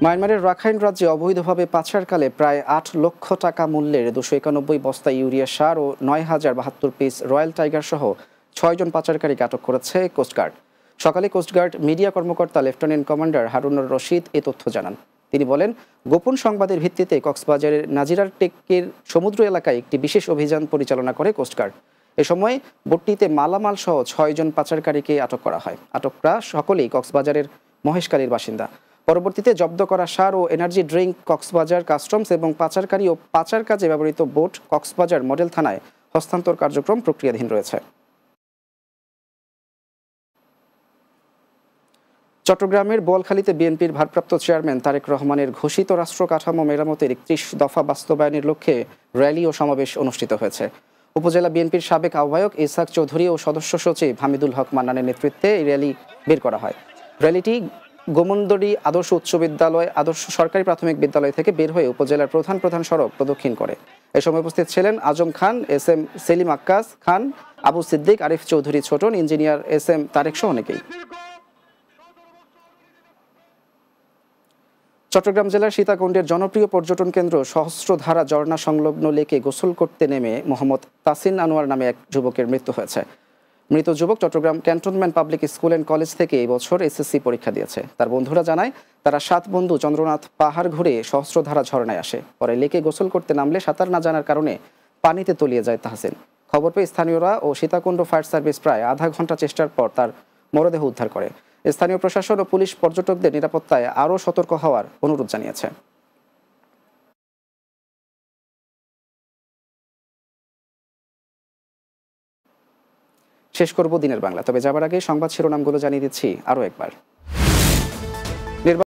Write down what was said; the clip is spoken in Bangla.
মায়ানমারের রাখাইন রাজ্যে অবৈধভাবে পাচারকালে প্রায় ৮ লক্ষ টাকা মূল্যের 291 বস্তা ইউরিয়া সার ও ৯,০৭২ পিস রয়্যাল টাইগার সহ ৬ জন পাচারকারীকে আটক করেছে কোস্টগার্ড। সকালে কোস্টগার্ড মিডিয়া কর্মকর্তা লেফটেন্যান্ট কমান্ডার হারুনুর রশিদ এ তথ্য জানান। তিনি বলেন, গোপন সংবাদের ভিত্তিতে কক্সবাজারের নাজিরার টেকের সমুদ্র এলাকায় একটি বিশেষ অভিযান পরিচালনা করে কোস্টগার্ড। এ সময় বোটটিতে মালামাল সহ ৬ জন পাচারকারীকে আটক করা হয়। আটকরা সকলেই কক্সবাজারের মহেশখালীর বাসিন্দা। পরবর্তীতে জব্দ করা সার ও এনার্জি ড্রিঙ্ক কক্সবাজার কাস্টমস এবং পাচারকারী ও পাচার কাজে ব্যবহৃত বোট কক্সবাজার মডেল থানায় হস্তান্তর কার্যক্রম প্রক্রিয়াধীন রয়েছে। চট্টগ্রামের বোয়ালখালীতে বিএনপির ভারপ্রাপ্ত চেয়ারম্যান তারেক রহমানের ঘোষিত রাষ্ট্র কাঠামো মেরামতের ৩১ দফা বাস্তবায়নের লক্ষ্যে র্যালি ও সমাবেশ অনুষ্ঠিত হয়েছে। উপজেলা বিএনপির সাবেক আহ্বায়ক ইসহাক চৌধুরী ও সদস্য সচিব হামিদুল হক মান্নানের নেতৃত্বে এই র্যালি বের করা হয়। র্যালিটি গোমন্দরী আদর্শ উচ্চ বিদ্যালয়, আদর্শ সরকারি প্রাথমিক বিদ্যালয় থেকে বের হয়ে উপজেলার প্রধান সড়ক প্রদক্ষিণ করে। এ সময় উপস্থিত ছিলেন আজম খান, এস.এম. সেলিম আক্কাস খান, আবু সিদ্দিক, আরিফ চৌধুরী ছোটন, ইঞ্জিনিয়ার এস.এম. তারেক সহ অনেকেই। চট্টগ্রাম জেলার সীতাকুণ্ডের জনপ্রিয় পর্যটন কেন্দ্র সহস্রধারা ঝর্ণা সংলগ্ন লেকে গোসল করতে নেমে মোহাম্মদ তাসিন আনোয়ার নামে এক যুবকের মৃত্যু হয়েছে। মৃত যুবক Chattogram cantonment public school and college থেকে এই বছর এসএসসি পরীক্ষা দিয়েছে। তার বন্ধুরা জানায়, তারা 7 বন্ধু চন্দ্রনাথ পাহাড় ঘুরে সহস্রধারা ঝর্ণায় আসে। পরে লেকে গোসল করতে নামলে সাঁতার না জানার কারণে পানিতে তলিয়ে যায় তাহসিন। খবর পেয়ে স্থানীয়রা ও সীতাকুণ্ড ফায়ার সার্ভিস প্রায় আধা ঘন্টা চেষ্টার পর তার মরদেহ উদ্ধার করে। স্থানীয় প্রশাসন ও পুলিশ পর্যটকদের নিরাপত্তায় আরও সতর্ক হওয়ার অনুরোধ জানিয়েছে। শেষ করব দিনের বাংলা, তবে যাবার আগে সংবাদ শিরোনামগুলো জানিয়ে দিচ্ছি আরও একবার।